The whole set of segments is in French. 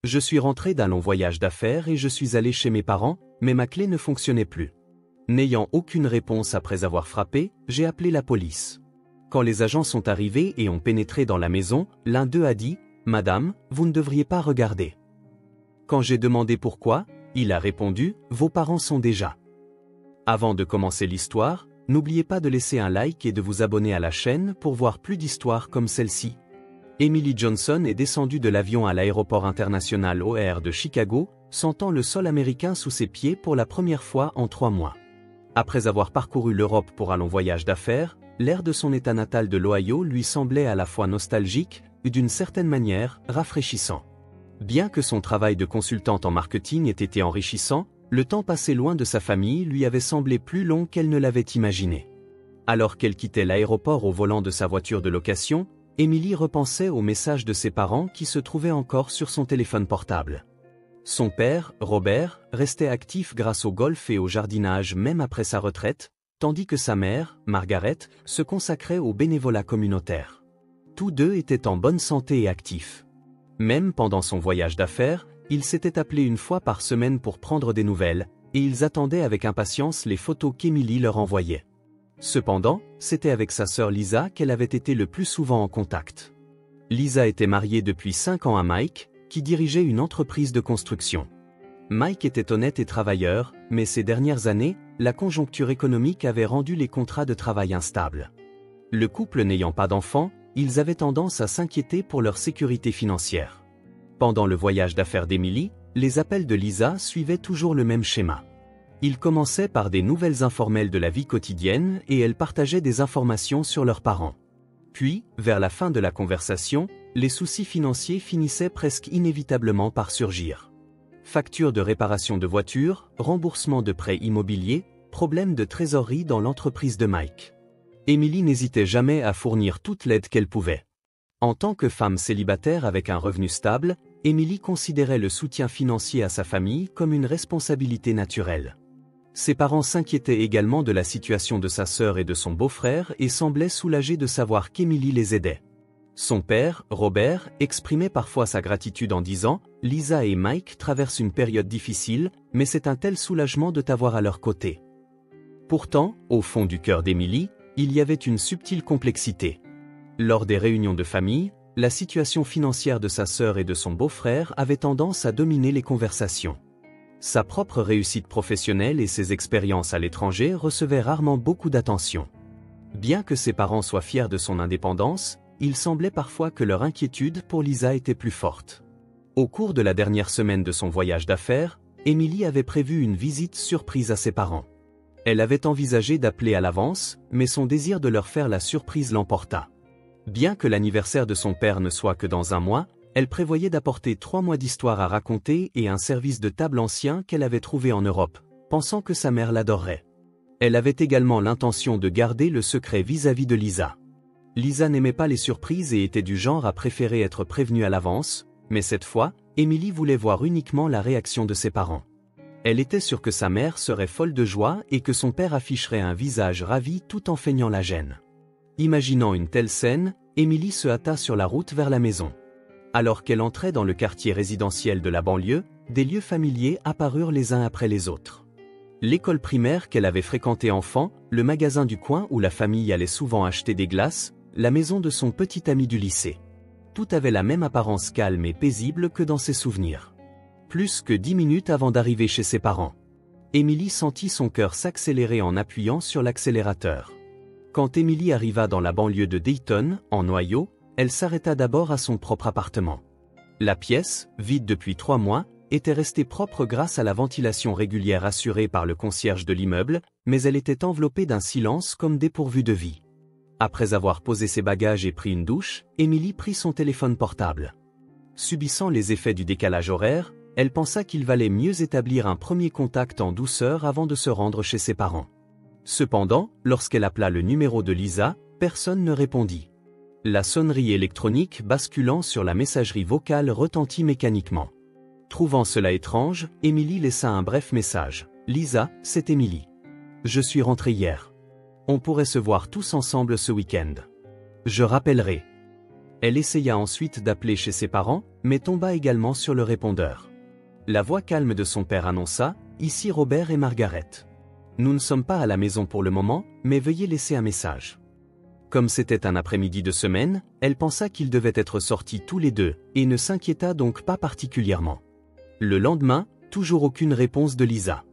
Je suis rentré d'un long voyage d'affaires et je suis allé chez mes parents, mais ma clé ne fonctionnait plus. N'ayant aucune réponse après avoir frappé, j'ai appelé la police. Quand les agents sont arrivés et ont pénétré dans la maison, l'un d'eux a dit « Madame, vous ne devriez pas regarder ». Quand j'ai demandé pourquoi, il a répondu « Vos parents sont déjà ». Avant de commencer l'histoire, n'oubliez pas de laisser un like et de vous abonner à la chaîne pour voir plus d'histoires comme celle-ci. Emily Johnson est descendue de l'avion à l'aéroport international OR de Chicago, sentant le sol américain sous ses pieds pour la première fois en 3 mois. Après avoir parcouru l'Europe pour un long voyage d'affaires, l'air de son état natal de l'Ohio lui semblait à la fois nostalgique et d'une certaine manière rafraîchissant. Bien que son travail de consultante en marketing ait été enrichissant, le temps passé loin de sa famille lui avait semblé plus long qu'elle ne l'avait imaginé. Alors qu'elle quittait l'aéroport au volant de sa voiture de location, Emily repensait aux messages de ses parents qui se trouvaient encore sur son téléphone portable. Son père, Robert, restait actif grâce au golf et au jardinage même après sa retraite, tandis que sa mère, Margaret, se consacrait au bénévolat communautaire. Tous deux étaient en bonne santé et actifs. Même pendant son voyage d'affaires, ils s'étaient appelés une fois par semaine pour prendre des nouvelles, et ils attendaient avec impatience les photos qu'Emily leur envoyait. Cependant, c'était avec sa sœur Lisa qu'elle avait été le plus souvent en contact. Lisa était mariée depuis 5 ans à Mike, qui dirigeait une entreprise de construction. Mike était honnête et travailleur, mais ces dernières années, la conjoncture économique avait rendu les contrats de travail instables. Le couple n'ayant pas d'enfants, ils avaient tendance à s'inquiéter pour leur sécurité financière. Pendant le voyage d'affaires d'Emily, les appels de Lisa suivaient toujours le même schéma. Ils commençaient par des nouvelles informelles de la vie quotidienne et elle partageait des informations sur leurs parents. Puis, vers la fin de la conversation, les soucis financiers finissaient presque inévitablement par surgir. Factures de réparation de voitures, remboursement de prêts immobiliers, problèmes de trésorerie dans l'entreprise de Mike. Emily n'hésitait jamais à fournir toute l'aide qu'elle pouvait. En tant que femme célibataire avec un revenu stable, Emily considérait le soutien financier à sa famille comme une responsabilité naturelle. Ses parents s'inquiétaient également de la situation de sa sœur et de son beau-frère et semblaient soulagés de savoir qu'Emily les aidait. Son père, Robert, exprimait parfois sa gratitude en disant « Lisa et Mike traversent une période difficile, mais c'est un tel soulagement de t'avoir à leur côté. » Pourtant, au fond du cœur d'Emily, il y avait une subtile complexité. Lors des réunions de famille, la situation financière de sa sœur et de son beau-frère avait tendance à dominer les conversations. Sa propre réussite professionnelle et ses expériences à l'étranger recevaient rarement beaucoup d'attention. Bien que ses parents soient fiers de son indépendance, il semblait parfois que leur inquiétude pour Lisa était plus forte. Au cours de la dernière semaine de son voyage d'affaires, Emily avait prévu une visite surprise à ses parents. Elle avait envisagé d'appeler à l'avance, mais son désir de leur faire la surprise l'emporta. Bien que l'anniversaire de son père ne soit que dans 1 mois, elle prévoyait d'apporter 3 mois d'histoire à raconter et un service de table ancien qu'elle avait trouvé en Europe, pensant que sa mère l'adorerait. Elle avait également l'intention de garder le secret vis-à-vis de Lisa. Lisa n'aimait pas les surprises et était du genre à préférer être prévenue à l'avance, mais cette fois, Emily voulait voir uniquement la réaction de ses parents. Elle était sûre que sa mère serait folle de joie et que son père afficherait un visage ravi tout en feignant la gêne. Imaginant une telle scène, Emily se hâta sur la route vers la maison. Alors qu'elle entrait dans le quartier résidentiel de la banlieue, des lieux familiers apparurent les uns après les autres. L'école primaire qu'elle avait fréquentée enfant, le magasin du coin où la famille allait souvent acheter des glaces, la maison de son petit ami du lycée. Tout avait la même apparence calme et paisible que dans ses souvenirs. Plus que 10 minutes avant d'arriver chez ses parents. Emily sentit son cœur s'accélérer en appuyant sur l'accélérateur. Quand Emily arriva dans la banlieue de Dayton, en Ohio, elle s'arrêta d'abord à son propre appartement. La pièce, vide depuis 3 mois, était restée propre grâce à la ventilation régulière assurée par le concierge de l'immeuble, mais elle était enveloppée d'un silence comme dépourvu de vie. Après avoir posé ses bagages et pris une douche, Emily prit son téléphone portable. Subissant les effets du décalage horaire, elle pensa qu'il valait mieux établir un premier contact en douceur avant de se rendre chez ses parents. Cependant, lorsqu'elle appela le numéro de Lisa, personne ne répondit. La sonnerie électronique basculant sur la messagerie vocale retentit mécaniquement. Trouvant cela étrange, Emily laissa un bref message. « Lisa, c'est Emily. Je suis rentrée hier. On pourrait se voir tous ensemble ce week-end. Je rappellerai. » Elle essaya ensuite d'appeler chez ses parents, mais tomba également sur le répondeur. La voix calme de son père annonça « Ici Robert et Margaret. Nous ne sommes pas à la maison pour le moment, mais veuillez laisser un message. » Comme c'était un après-midi de semaine, elle pensa qu'ils devaient être sortis tous les deux, et ne s'inquiéta donc pas particulièrement. Le lendemain, toujours aucune réponse de Lisa.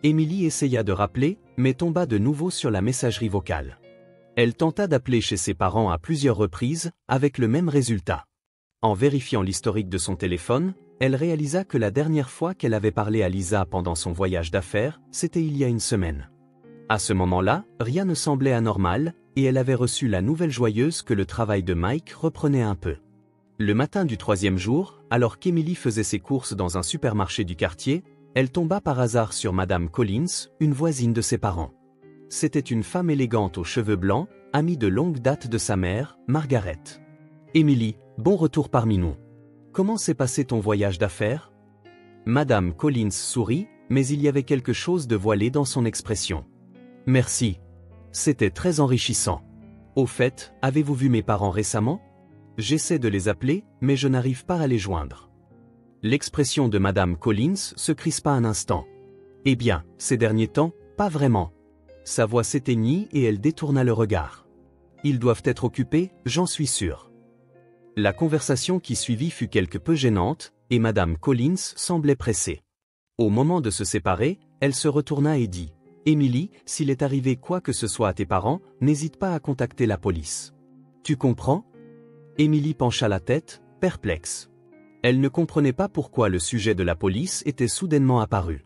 Emily essaya de rappeler, mais tomba de nouveau sur la messagerie vocale. Elle tenta d'appeler chez ses parents à plusieurs reprises, avec le même résultat. En vérifiant l'historique de son téléphone, elle réalisa que la dernière fois qu'elle avait parlé à Lisa pendant son voyage d'affaires, c'était il y a une semaine. À ce moment-là, rien ne semblait anormal, et elle avait reçu la nouvelle joyeuse que le travail de Mike reprenait un peu. Le matin du 3e jour, alors qu'Emily faisait ses courses dans un supermarché du quartier, elle tomba par hasard sur Madame Collins, une voisine de ses parents. C'était une femme élégante aux cheveux blancs, amie de longue date de sa mère, Margaret. « Emily, bon retour parmi nous. Comment s'est passé ton voyage d'affaires ?» Madame Collins sourit, mais il y avait quelque chose de voilé dans son expression. « Merci. C'était très enrichissant. Au fait, avez-vous vu mes parents récemment ? J'essaie de les appeler, mais je n'arrive pas à les joindre. » L'expression de Madame Collins se crispa un instant. « Eh bien, ces derniers temps, pas vraiment. » Sa voix s'éteignit et elle détourna le regard. « Ils doivent être occupés, j'en suis sûr. » La conversation qui suivit fut quelque peu gênante, et Madame Collins semblait pressée. Au moment de se séparer, elle se retourna et dit « Emily, s'il est arrivé quoi que ce soit à tes parents, n'hésite pas à contacter la police. Tu comprends ?» Emily pencha la tête, perplexe. Elle ne comprenait pas pourquoi le sujet de la police était soudainement apparu.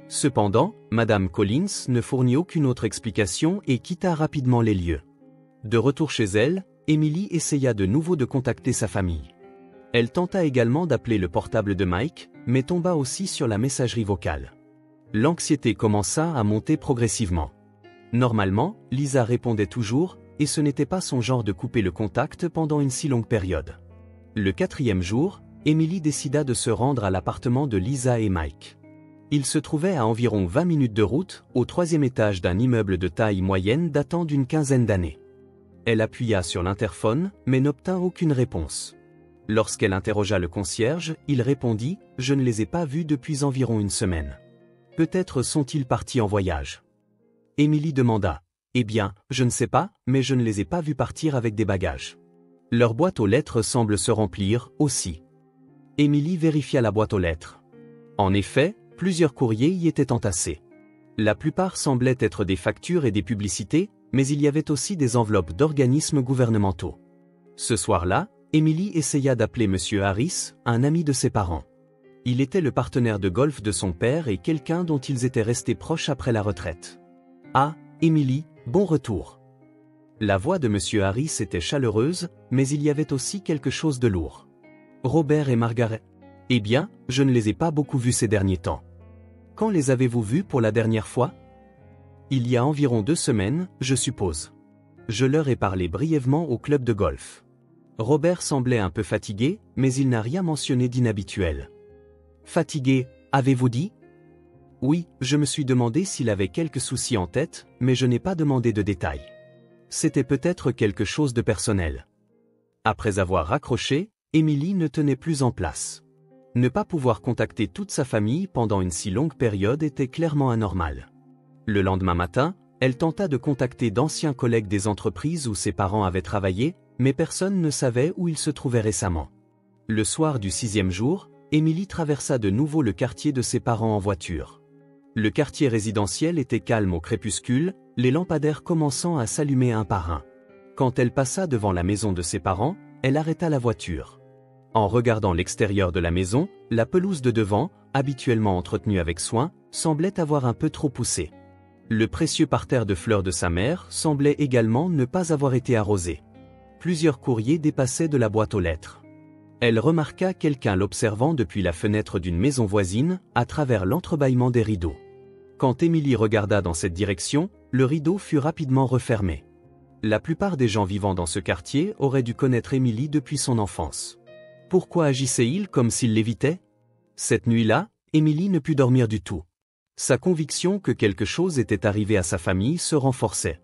Cependant, Madame Collins ne fournit aucune autre explication et quitta rapidement les lieux. De retour chez elle, Emily essaya de nouveau de contacter sa famille. Elle tenta également d'appeler le portable de Mike, mais tomba aussi sur la messagerie vocale. L'anxiété commença à monter progressivement. Normalement, Lisa répondait toujours, et ce n'était pas son genre de couper le contact pendant une si longue période. Le 4e jour, Emily décida de se rendre à l'appartement de Lisa et Mike. Il se trouvait à environ 20 minutes de route, au 3e étage d'un immeuble de taille moyenne datant d'une quinzaine d'années. Elle appuya sur l'interphone, mais n'obtint aucune réponse. Lorsqu'elle interrogea le concierge, il répondit « Je ne les ai pas vus depuis environ une semaine. Peut-être sont-ils partis en voyage. » Emily demanda « Eh bien, je ne sais pas, mais je ne les ai pas vus partir avec des bagages. Leur boîte aux lettres semble se remplir, aussi. » Emily vérifia la boîte aux lettres. En effet, plusieurs courriers y étaient entassés. La plupart semblaient être des factures et des publicités, mais il y avait aussi des enveloppes d'organismes gouvernementaux. Ce soir-là, Emily essaya d'appeler M. Harris, un ami de ses parents. Il était le partenaire de golf de son père et quelqu'un dont ils étaient restés proches après la retraite. « Ah, Emily, bon retour. » La voix de M. Harris était chaleureuse, mais il y avait aussi quelque chose de lourd. « Robert et Margaret. Eh bien, je ne les ai pas beaucoup vus ces derniers temps. Quand les avez-vous vus pour la dernière fois ? Il y a environ 2 semaines, je suppose. Je leur ai parlé brièvement au club de golf. Robert semblait un peu fatigué, mais il n'a rien mentionné d'inhabituel. Fatigué, avez-vous dit ? Oui, je me suis demandé s'il avait quelques soucis en tête, mais je n'ai pas demandé de détails. C'était peut-être quelque chose de personnel. Après avoir raccroché, Emily ne tenait plus en place. Ne pas pouvoir contacter toute sa famille pendant une si longue période était clairement anormal. Le lendemain matin, elle tenta de contacter d'anciens collègues des entreprises où ses parents avaient travaillé, mais personne ne savait où ils se trouvaient récemment. Le soir du 6e jour, Emily traversa de nouveau le quartier de ses parents en voiture. Le quartier résidentiel était calme au crépuscule, les lampadaires commençant à s'allumer un par un. Quand elle passa devant la maison de ses parents, elle arrêta la voiture. En regardant l'extérieur de la maison, la pelouse de devant, habituellement entretenue avec soin, semblait avoir un peu trop poussé. Le précieux parterre de fleurs de sa mère semblait également ne pas avoir été arrosé. Plusieurs courriers dépassaient de la boîte aux lettres. Elle remarqua quelqu'un l'observant depuis la fenêtre d'une maison voisine, à travers l'entrebâillement des rideaux. Quand Emily regarda dans cette direction, le rideau fut rapidement refermé. La plupart des gens vivant dans ce quartier auraient dû connaître Emily depuis son enfance. Pourquoi agissait-il comme s'il l'évitait ? Cette nuit-là, Emily ne put dormir du tout. Sa conviction que quelque chose était arrivé à sa famille se renforçait.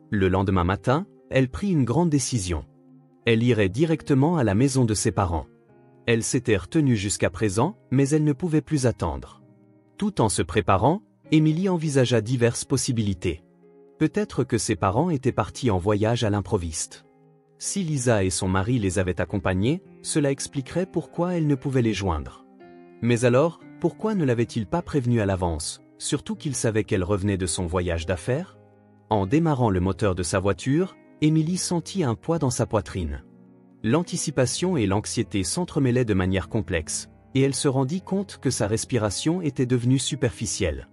Le lendemain matin, elle prit une grande décision. Elle irait directement à la maison de ses parents. Elle s'était retenue jusqu'à présent, mais elle ne pouvait plus attendre. Tout en se préparant, Emily envisagea diverses possibilités. Peut-être que ses parents étaient partis en voyage à l'improviste. Si Lisa et son mari les avaient accompagnés, cela expliquerait pourquoi elle ne pouvait les joindre. Mais alors, pourquoi ne l'avait-il pas prévenu à l'avance, surtout qu'il savait qu'elle revenait de son voyage d'affaires? En démarrant le moteur de sa voiture, Emily sentit un poids dans sa poitrine. L'anticipation et l'anxiété s'entremêlaient de manière complexe, et elle se rendit compte que sa respiration était devenue superficielle.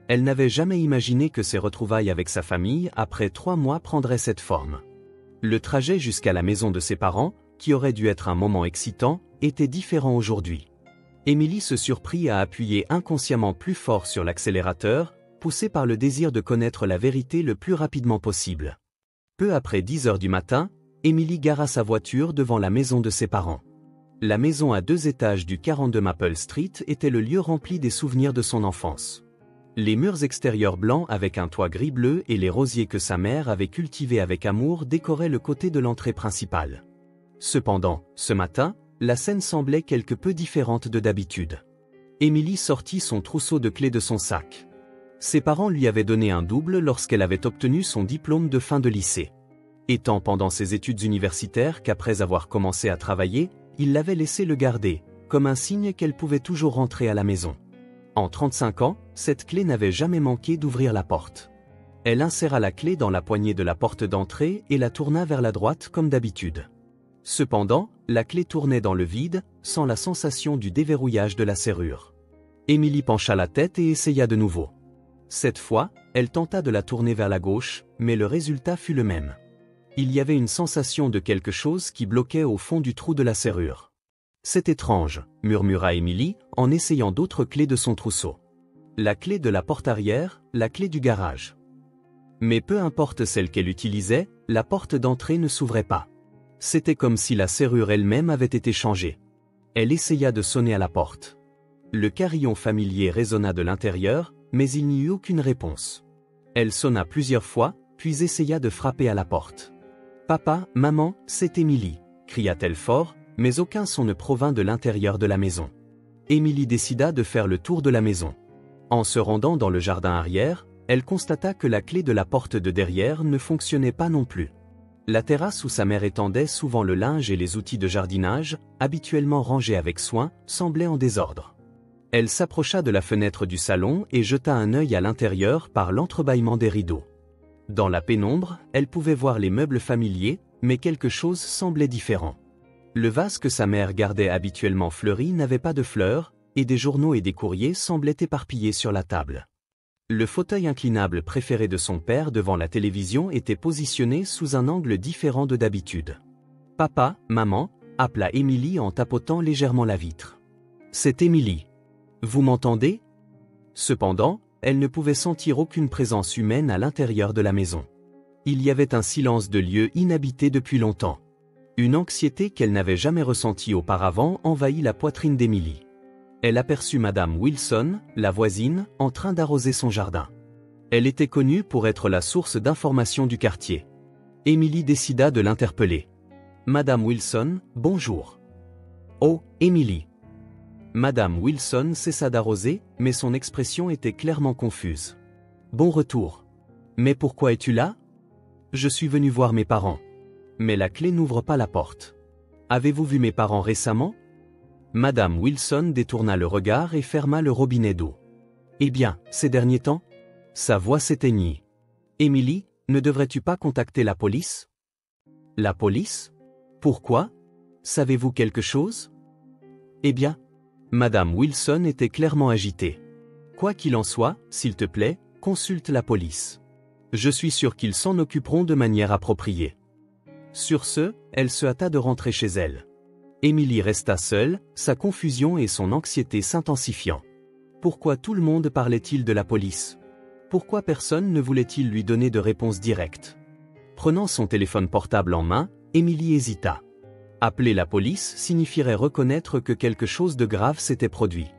Elle n'avait jamais imaginé que ses retrouvailles avec sa famille après 3 mois prendraient cette forme. Le trajet jusqu'à la maison de ses parents, qui aurait dû être un moment excitant, était différent aujourd'hui. Emily se surprit à appuyer inconsciemment plus fort sur l'accélérateur, poussée par le désir de connaître la vérité le plus rapidement possible. Peu après 10 heures du matin, Emily gara sa voiture devant la maison de ses parents. La maison à 2 étages du 42 Maple Street était le lieu rempli des souvenirs de son enfance. Les murs extérieurs blancs avec un toit gris-bleu et les rosiers que sa mère avait cultivés avec amour décoraient le côté de l'entrée principale. Cependant, ce matin, la scène semblait quelque peu différente de d'habitude. Emily sortit son trousseau de clés de son sac. Ses parents lui avaient donné un double lorsqu'elle avait obtenu son diplôme de fin de lycée. Étant pendant ses études universitaires qu'après avoir commencé à travailler, il l'avait laissé le garder, comme un signe qu'elle pouvait toujours rentrer à la maison. En 35 ans, cette clé n'avait jamais manqué d'ouvrir la porte. Elle inséra la clé dans la poignée de la porte d'entrée et la tourna vers la droite comme d'habitude. Cependant, la clé tournait dans le vide, sans la sensation du déverrouillage de la serrure. Emily pencha la tête et essaya de nouveau. Cette fois, elle tenta de la tourner vers la gauche, mais le résultat fut le même. Il y avait une sensation de quelque chose qui bloquait au fond du trou de la serrure. « C'est étrange », murmura Emily, en essayant d'autres clés de son trousseau. La clé de la porte arrière, la clé du garage. Mais peu importe celle qu'elle utilisait, la porte d'entrée ne s'ouvrait pas. C'était comme si la serrure elle-même avait été changée. Elle essaya de sonner à la porte. Le carillon familier résonna de l'intérieur, mais il n'y eut aucune réponse. Elle sonna plusieurs fois, puis essaya de frapper à la porte. « Papa, maman, c'est Emily » cria-t-elle fort, mais aucun son ne provint de l'intérieur de la maison. Emily décida de faire le tour de la maison. En se rendant dans le jardin arrière, elle constata que la clé de la porte de derrière ne fonctionnait pas non plus. La terrasse où sa mère étendait souvent le linge et les outils de jardinage, habituellement rangés avec soin, semblait en désordre. Elle s'approcha de la fenêtre du salon et jeta un œil à l'intérieur par l'entrebâillement des rideaux. Dans la pénombre, elle pouvait voir les meubles familiers, mais quelque chose semblait différent. Le vase que sa mère gardait habituellement fleuri n'avait pas de fleurs, et des journaux et des courriers semblaient éparpillés sur la table. Le fauteuil inclinable préféré de son père devant la télévision était positionné sous un angle différent de d'habitude. « Papa, maman » appela Emily en tapotant légèrement la vitre. « C'est Emily. Vous m'entendez » Cependant, elle ne pouvait sentir aucune présence humaine à l'intérieur de la maison. Il y avait un silence de lieu inhabité depuis longtemps. Une anxiété qu'elle n'avait jamais ressentie auparavant envahit la poitrine d'Emily. Elle aperçut Madame Wilson, la voisine, en train d'arroser son jardin. Elle était connue pour être la source d'information du quartier. Emily décida de l'interpeller. « Madame Wilson, bonjour. »« Oh, Emily. » Madame Wilson cessa d'arroser, mais son expression était clairement confuse. « Bon retour. Mais pourquoi es-tu là ?»« Je suis venue voir mes parents. » Mais la clé n'ouvre pas la porte. « Avez-vous vu mes parents récemment ?» Madame Wilson détourna le regard et ferma le robinet d'eau. « Eh bien, ces derniers temps ?» Sa voix s'éteignit. « Emily, ne devrais-tu pas contacter la police ?»« La police ? Pourquoi ? Savez-vous quelque chose ?»« Eh bien, Madame Wilson était clairement agitée. « Quoi qu'il en soit, s'il te plaît, consulte la police. Je suis sûr qu'ils s'en occuperont de manière appropriée. » Sur ce, elle se hâta de rentrer chez elle. Emily resta seule, sa confusion et son anxiété s'intensifiant. Pourquoi tout le monde parlait-il de la police ? Pourquoi personne ne voulait-il lui donner de réponse directe ? Prenant son téléphone portable en main, Emily hésita. Appeler la police signifierait reconnaître que quelque chose de grave s'était produit.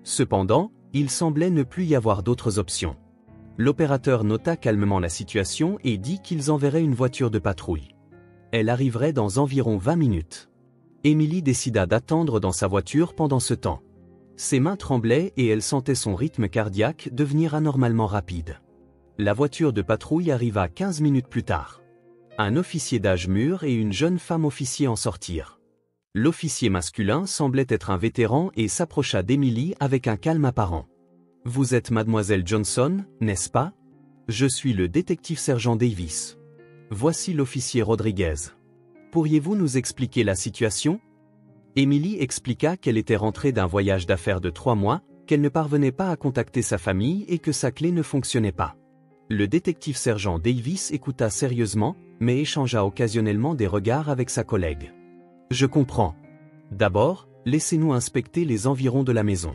Cependant, il semblait ne plus y avoir d'autres options. L'opérateur nota calmement la situation et dit qu'ils enverraient une voiture de patrouille. Elle arriverait dans environ 20 minutes. Émilie décida d'attendre dans sa voiture pendant ce temps. Ses mains tremblaient et elle sentait son rythme cardiaque devenir anormalement rapide. La voiture de patrouille arriva 15 minutes plus tard. Un officier d'âge mûr et une jeune femme officier en sortirent. L'officier masculin semblait être un vétéran et s'approcha d'Émilie avec un calme apparent. « Vous êtes mademoiselle Johnson, n'est-ce pas? Je suis le détective-sergent Davis. Voici l'officier Rodriguez. Pourriez-vous nous expliquer la situation ?» Émilie expliqua qu'elle était rentrée d'un voyage d'affaires de 3 mois, qu'elle ne parvenait pas à contacter sa famille et que sa clé ne fonctionnait pas. Le détective-sergent Davis écouta sérieusement, mais échangea occasionnellement des regards avec sa collègue. « Je comprends. D'abord, laissez-nous inspecter les environs de la maison.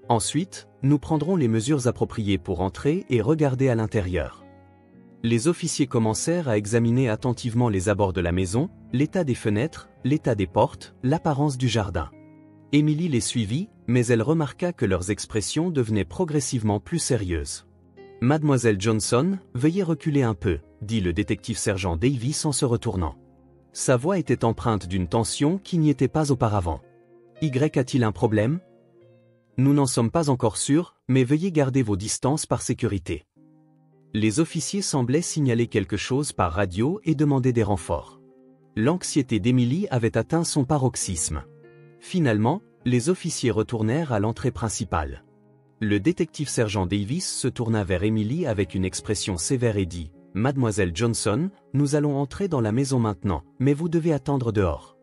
Ensuite, nous prendrons les mesures appropriées pour entrer et regarder à l'intérieur. » Les officiers commencèrent à examiner attentivement les abords de la maison, l'état des fenêtres, l'état des portes, l'apparence du jardin. Émilie les suivit, mais elle remarqua que leurs expressions devenaient progressivement plus sérieuses. « Mademoiselle Johnson, veuillez reculer un peu, » dit le détective-sergent Davis en se retournant. Sa voix était empreinte d'une tension qui n'y était pas auparavant. « Y a-t-il un problème ? Nous n'en sommes pas encore sûrs, mais veuillez garder vos distances par sécurité. » Les officiers semblaient signaler quelque chose par radio et demander des renforts. L'anxiété d'Émilie avait atteint son paroxysme. Finalement, les officiers retournèrent à l'entrée principale. Le détective-sergent Davis se tourna vers Émilie avec une expression sévère et dit « Mademoiselle Johnson, nous allons entrer dans la maison maintenant, mais vous devez attendre dehors.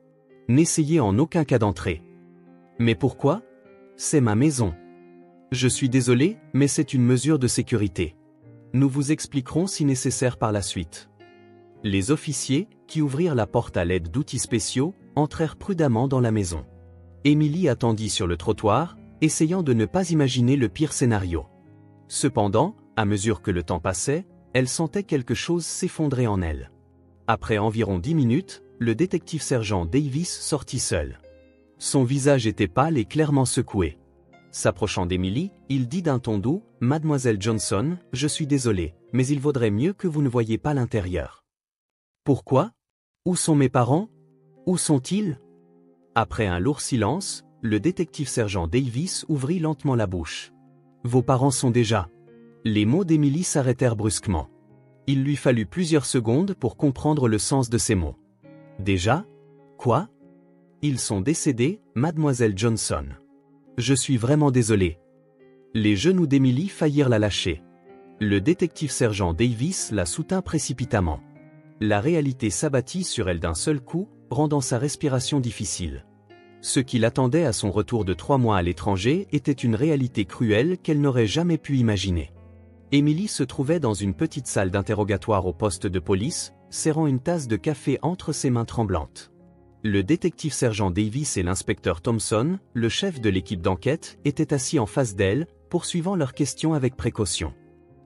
N'essayez en aucun cas d'entrer. » « Mais pourquoi ? C'est ma maison. » « Je suis désolé, mais c'est une mesure de sécurité. Nous vous expliquerons si nécessaire par la suite. » Les officiers, qui ouvrirent la porte à l'aide d'outils spéciaux, entrèrent prudemment dans la maison. Émilie attendit sur le trottoir, essayant de ne pas imaginer le pire scénario. Cependant, à mesure que le temps passait, elle sentait quelque chose s'effondrer en elle. Après environ 10 minutes, le détective-sergent Davis sortit seul. Son visage était pâle et clairement secoué. S'approchant d'Émilie, il dit d'un ton doux « Mademoiselle Johnson, je suis désolé, mais il vaudrait mieux que vous ne voyiez pas l'intérieur. » « Pourquoi ? Où sont mes parents ? Où sont-ils » Après un lourd silence, le détective-sergent Davis ouvrit lentement la bouche. « Vos parents sont déjà… » Les mots d'Émilie s'arrêtèrent brusquement. Il lui fallut plusieurs secondes pour comprendre le sens de ces mots. « Déjà ? Quoi ? Ils sont décédés, Mademoiselle Johnson. Je suis vraiment désolé. » Les genoux d'Émilie faillirent la lâcher. Le détective-sergent Davis la soutint précipitamment. La réalité s'abattit sur elle d'un seul coup, rendant sa respiration difficile. Ce qui l'attendait à son retour de 3 mois à l'étranger était une réalité cruelle qu'elle n'aurait jamais pu imaginer. Émilie se trouvait dans une petite salle d'interrogatoire au poste de police, serrant une tasse de café entre ses mains tremblantes. Le détective-sergent Davis et l'inspecteur Thompson, le chef de l'équipe d'enquête, étaient assis en face d'elle, poursuivant leurs questions avec précaution.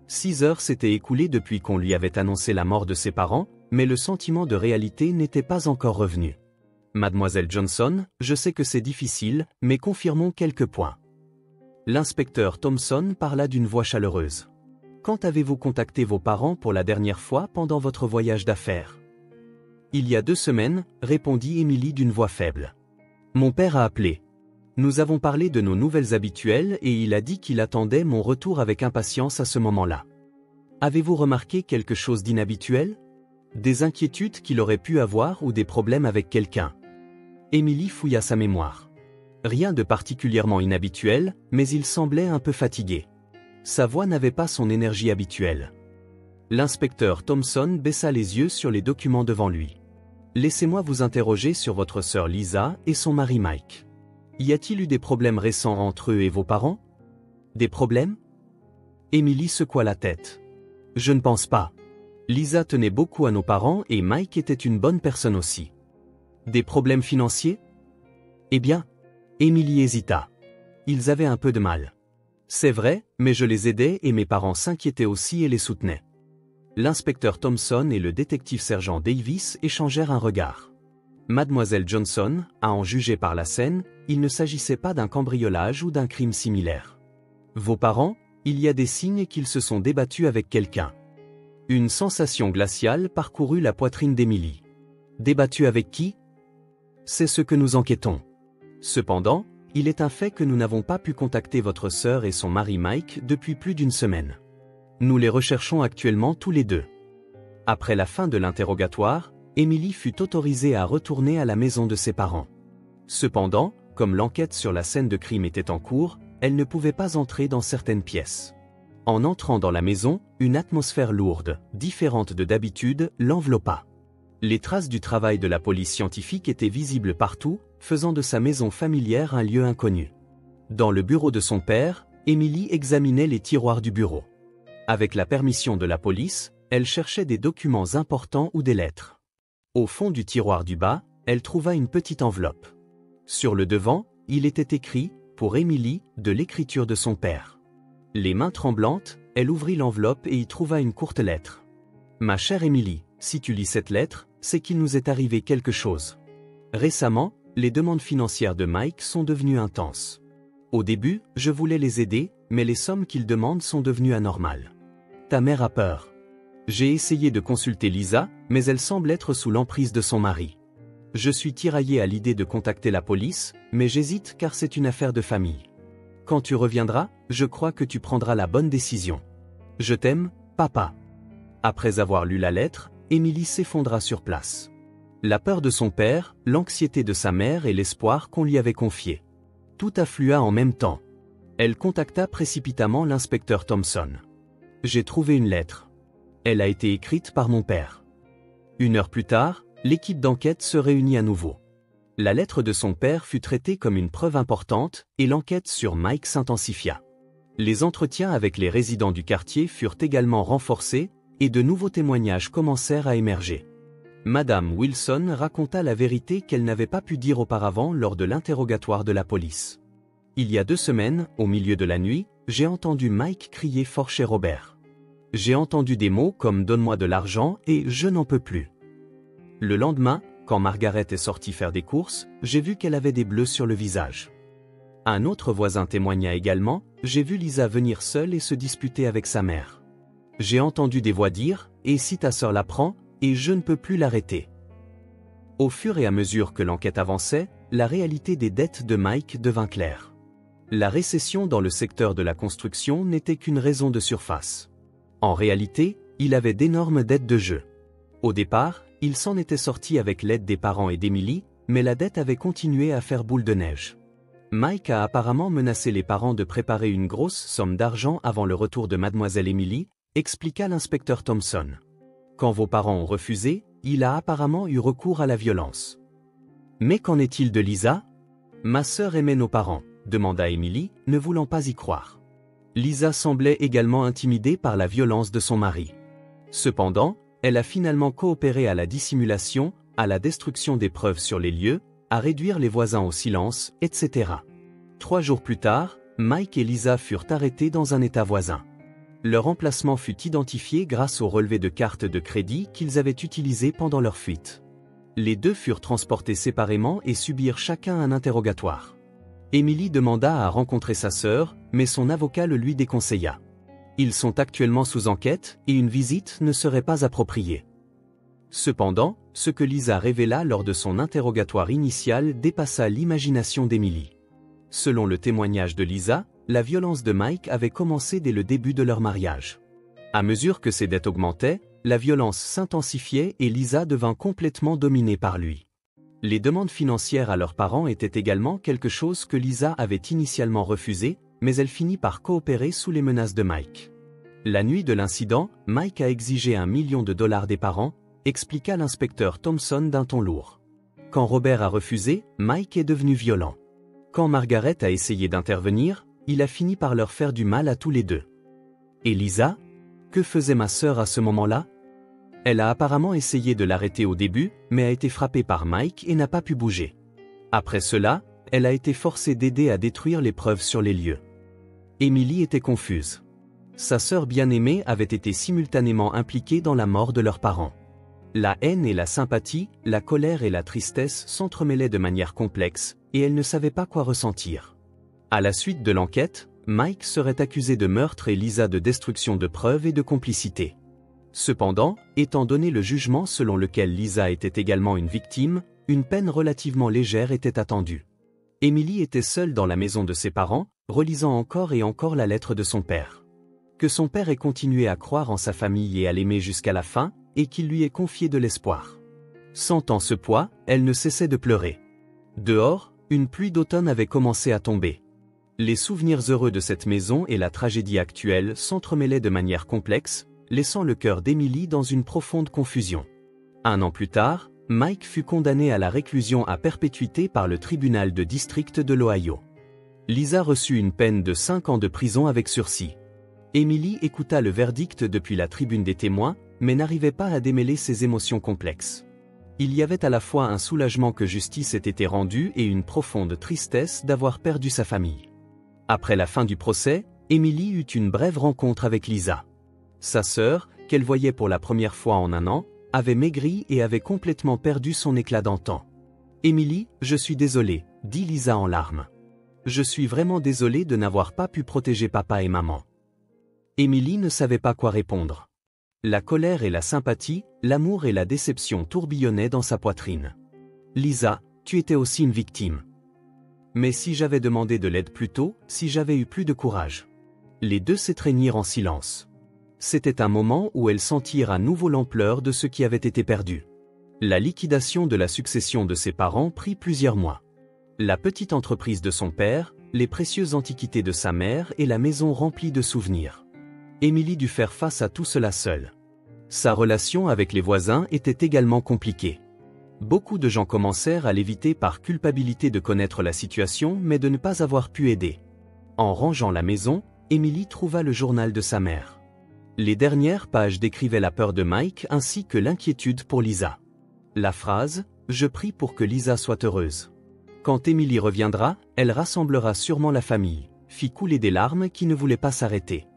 6 heures s'étaient écoulées depuis qu'on lui avait annoncé la mort de ses parents, mais le sentiment de réalité n'était pas encore revenu. « Mademoiselle Johnson, je sais que c'est difficile, mais confirmons quelques points. » L'inspecteur Thompson parla d'une voix chaleureuse. « Quand avez-vous contacté vos parents pour la dernière fois pendant votre voyage d'affaires ? » « Il y a 2 semaines, répondit Émilie d'une voix faible. Mon père a appelé. Nous avons parlé de nos nouvelles habituelles et il a dit qu'il attendait mon retour avec impatience à ce moment-là. Avez-vous remarqué quelque chose d'inhabituel ? Des inquiétudes qu'il aurait pu avoir ou des problèmes avec quelqu'un ? Émilie fouilla sa mémoire. Rien de particulièrement inhabituel, mais il semblait un peu fatigué. Sa voix n'avait pas son énergie habituelle. L'inspecteur Thompson baissa les yeux sur les documents devant lui. Laissez-moi vous interroger sur votre sœur Lisa et son mari Mike. Y a-t-il eu des problèmes récents entre eux et vos parents ? Des problèmes ? Émilie secoua la tête. Je ne pense pas. Lisa tenait beaucoup à nos parents et Mike était une bonne personne aussi. Des problèmes financiers ? Eh bien, Émilie hésita. Ils avaient un peu de mal. C'est vrai, mais je les aidais et mes parents s'inquiétaient aussi et les soutenaient. L'inspecteur Thompson et le détective-sergent Davis échangèrent un regard. Mademoiselle Johnson, à en juger par la scène, il ne s'agissait pas d'un cambriolage ou d'un crime similaire. Vos parents, il y a des signes qu'ils se sont débattus avec quelqu'un. Une sensation glaciale parcourut la poitrine d'Émilie. Débattu avec qui? C'est ce que nous enquêtons. Cependant, il est un fait que nous n'avons pas pu contacter votre sœur et son mari Mike depuis plus d'une semaine. Nous les recherchons actuellement tous les deux. Après la fin de l'interrogatoire, Emily fut autorisée à retourner à la maison de ses parents. Cependant, comme l'enquête sur la scène de crime était en cours, elle ne pouvait pas entrer dans certaines pièces. En entrant dans la maison, une atmosphère lourde, différente de d'habitude, l'enveloppa. Les traces du travail de la police scientifique étaient visibles partout, faisant de sa maison familière un lieu inconnu. Dans le bureau de son père, Emily examinait les tiroirs du bureau. Avec la permission de la police, elle cherchait des documents importants ou des lettres. Au fond du tiroir du bas, elle trouva une petite enveloppe. Sur le devant, il était écrit « Pour Emily » de l'écriture de son père. Les mains tremblantes, elle ouvrit l'enveloppe et y trouva une courte lettre. « Ma chère Emily, si tu lis cette lettre, c'est qu'il nous est arrivé quelque chose. Récemment, les demandes financières de Mike sont devenues intenses. Au début, je voulais les aider, mais les sommes qu'il demande sont devenues anormales. Ta mère a peur. J'ai essayé de consulter Lisa, mais elle semble être sous l'emprise de son mari. Je suis tiraillé à l'idée de contacter la police, mais j'hésite car c'est une affaire de famille. Quand tu reviendras, je crois que tu prendras la bonne décision. Je t'aime, papa. » Après avoir lu la lettre, Emily s'effondra sur place. La peur de son père, l'anxiété de sa mère et l'espoir qu'on lui avait confié. Tout afflua en même temps. Elle contacta précipitamment l'inspecteur Thompson. « J'ai trouvé une lettre. Elle a été écrite par mon père. » 1 heure plus tard, l'équipe d'enquête se réunit à nouveau. La lettre de son père fut traitée comme une preuve importante et l'enquête sur Mike s'intensifia. Les entretiens avec les résidents du quartier furent également renforcés et de nouveaux témoignages commencèrent à émerger. Madame Wilson raconta la vérité qu'elle n'avait pas pu dire auparavant lors de l'interrogatoire de la police. « Il y a 2 semaines, au milieu de la nuit, j'ai entendu Mike crier fort chez Robert. J'ai entendu des mots comme « donne-moi de l'argent » et « je n'en peux plus ». Le lendemain, quand Margaret est sortie faire des courses, j'ai vu qu'elle avait des bleus sur le visage. Un autre voisin témoigna également, j'ai vu Lisa venir seule et se disputer avec sa mère. J'ai entendu des voix dire, et si ta sœur la prend, et je ne peux plus l'arrêter. Au fur et à mesure que l'enquête avançait, la réalité des dettes de Mike devint claire. La récession dans le secteur de la construction n'était qu'une raison de surface. En réalité, il avait d'énormes dettes de jeu. Au départ, il s'en était sorti avec l'aide des parents et d'Emily, mais la dette avait continué à faire boule de neige. Mike a apparemment menacé les parents de préparer une grosse somme d'argent avant le retour de mademoiselle Emily, expliqua l'inspecteur Thompson. Quand vos parents ont refusé, il a apparemment eu recours à la violence. Mais qu'en est-il de Lisa? Ma sœur aimait nos parents, demanda Emily, ne voulant pas y croire. Lisa semblait également intimidée par la violence de son mari. Cependant, elle a finalement coopéré à la dissimulation, à la destruction des preuves sur les lieux, à réduire les voisins au silence, etc. 3 jours plus tard, Mike et Lisa furent arrêtés dans un état voisin. Leur emplacement fut identifié grâce au relevé de cartes de crédit qu'ils avaient utilisé pendant leur fuite. Les deux furent transportés séparément et subirent chacun un interrogatoire. Emily demanda à rencontrer sa sœur, mais son avocat le lui déconseilla. Ils sont actuellement sous enquête et une visite ne serait pas appropriée. Cependant, ce que Lisa révéla lors de son interrogatoire initial dépassa l'imagination d'Emily. Selon le témoignage de Lisa, la violence de Mike avait commencé dès le début de leur mariage. À mesure que ses dettes augmentaient, la violence s'intensifiait et Lisa devint complètement dominée par lui. Les demandes financières à leurs parents étaient également quelque chose que Lisa avait initialement refusé, mais elle finit par coopérer sous les menaces de Mike. La nuit de l'incident, Mike a exigé $1 million des parents, expliqua l'inspecteur Thompson d'un ton lourd. Quand Robert a refusé, Mike est devenu violent. Quand Margaret a essayé d'intervenir, il a fini par leur faire du mal à tous les deux. Et Lisa? Que faisait ma sœur à ce moment-là? Elle a apparemment essayé de l'arrêter au début, mais a été frappée par Mike et n'a pas pu bouger. Après cela, elle a été forcée d'aider à détruire les preuves sur les lieux. Emily était confuse. Sa sœur bien-aimée avait été simultanément impliquée dans la mort de leurs parents. La haine et la sympathie, la colère et la tristesse s'entremêlaient de manière complexe, et elle ne savait pas quoi ressentir. À la suite de l'enquête, Mike serait accusé de meurtre et Lisa de destruction de preuves et de complicité. Cependant, étant donné le jugement selon lequel Lisa était également une victime, une peine relativement légère était attendue. Emily était seule dans la maison de ses parents, relisant encore et encore la lettre de son père. Que son père ait continué à croire en sa famille et à l'aimer jusqu'à la fin, et qu'il lui ait confié de l'espoir. Sentant ce poids, elle ne cessait de pleurer. Dehors, une pluie d'automne avait commencé à tomber. Les souvenirs heureux de cette maison et la tragédie actuelle s'entremêlaient de manière complexe, laissant le cœur d'Emily dans une profonde confusion. 1 an plus tard, Mike fut condamné à la réclusion à perpétuité par le tribunal de district de l'Ohio. Lisa reçut une peine de 5 ans de prison avec sursis. Emily écouta le verdict depuis la tribune des témoins, mais n'arrivait pas à démêler ses émotions complexes. Il y avait à la fois un soulagement que justice ait été rendue et une profonde tristesse d'avoir perdu sa famille. Après la fin du procès, Emily eut une brève rencontre avec Lisa. Sa sœur, qu'elle voyait pour la première fois en 1 an, avait maigri et avait complètement perdu son éclat d'antan. « Emily, je suis désolée, » dit Lisa en larmes. « Je suis vraiment désolée de n'avoir pas pu protéger papa et maman. » Emily ne savait pas quoi répondre. La colère et la sympathie, l'amour et la déception tourbillonnaient dans sa poitrine. « Lisa, tu étais aussi une victime. Mais si j'avais demandé de l'aide plus tôt, si j'avais eu plus de courage. » Les deux s'étreignirent en silence. C'était un moment où elles sentirent à nouveau l'ampleur de ce qui avait été perdu. La liquidation de la succession de ses parents prit plusieurs mois. La petite entreprise de son père, les précieuses antiquités de sa mère et la maison remplie de souvenirs. Emily dut faire face à tout cela seule. Sa relation avec les voisins était également compliquée. Beaucoup de gens commencèrent à l'éviter par culpabilité de connaître la situation mais de ne pas avoir pu aider. En rangeant la maison, Emily trouva le journal de sa mère. Les dernières pages décrivaient la peur de Mike ainsi que l'inquiétude pour Lisa. La phrase « Je prie pour que Lisa soit heureuse. Quand Emily reviendra, elle rassemblera sûrement la famille », fit couler des larmes qui ne voulaient pas s'arrêter.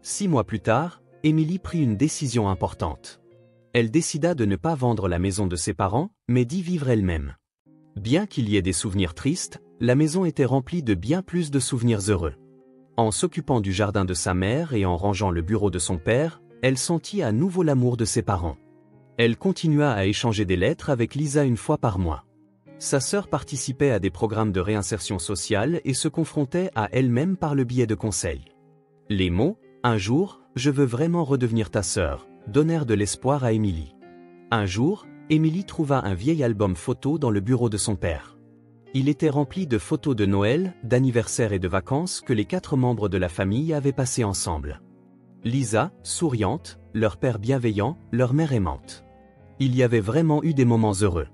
6 mois plus tard, Emily prit une décision importante. Elle décida de ne pas vendre la maison de ses parents, mais d'y vivre elle-même. Bien qu'il y ait des souvenirs tristes, la maison était remplie de bien plus de souvenirs heureux. En s'occupant du jardin de sa mère et en rangeant le bureau de son père, elle sentit à nouveau l'amour de ses parents. Elle continua à échanger des lettres avec Lisa 1 fois par mois. Sa sœur participait à des programmes de réinsertion sociale et se confrontait à elle-même par le biais de conseils. Les mots « Un jour, je veux vraiment redevenir ta sœur » donnèrent de l'espoir à Emily. Un jour, Emily trouva un vieil album photo dans le bureau de son père. Il était rempli de photos de Noël, d'anniversaires et de vacances que les 4 membres de la famille avaient passées ensemble. Lisa, souriante, leur père bienveillant, leur mère aimante. Il y avait vraiment eu des moments heureux.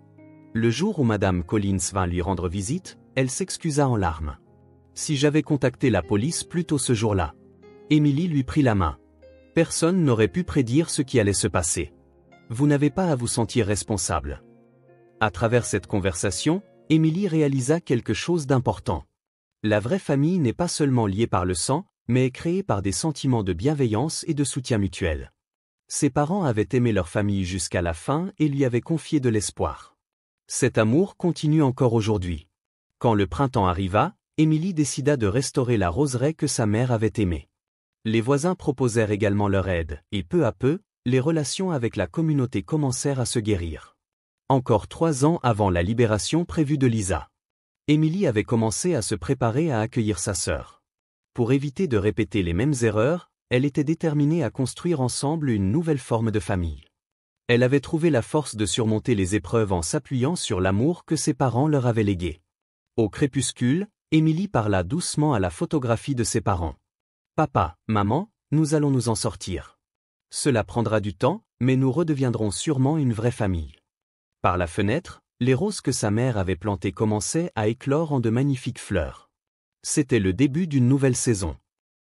Le jour où Madame Collins vint lui rendre visite, elle s'excusa en larmes. « Si j'avais contacté la police plus tôt ce jour-là. » Emily lui prit la main. « Personne n'aurait pu prédire ce qui allait se passer. Vous n'avez pas à vous sentir responsable. » À travers cette conversation, Emily réalisa quelque chose d'important. La vraie famille n'est pas seulement liée par le sang, mais est créée par des sentiments de bienveillance et de soutien mutuel. Ses parents avaient aimé leur famille jusqu'à la fin et lui avaient confié de l'espoir. Cet amour continue encore aujourd'hui. Quand le printemps arriva, Emily décida de restaurer la roseraie que sa mère avait aimée. Les voisins proposèrent également leur aide, et peu à peu, les relations avec la communauté commencèrent à se guérir. Encore 3 ans avant la libération prévue de Lisa. Emily avait commencé à se préparer à accueillir sa sœur. Pour éviter de répéter les mêmes erreurs, elle était déterminée à construire ensemble une nouvelle forme de famille. Elle avait trouvé la force de surmonter les épreuves en s'appuyant sur l'amour que ses parents leur avaient légué. Au crépuscule, Emily parla doucement à la photographie de ses parents. « Papa, maman, nous allons nous en sortir. Cela prendra du temps, mais nous redeviendrons sûrement une vraie famille. » Par la fenêtre, les roses que sa mère avait plantées commençaient à éclore en de magnifiques fleurs. C'était le début d'une nouvelle saison.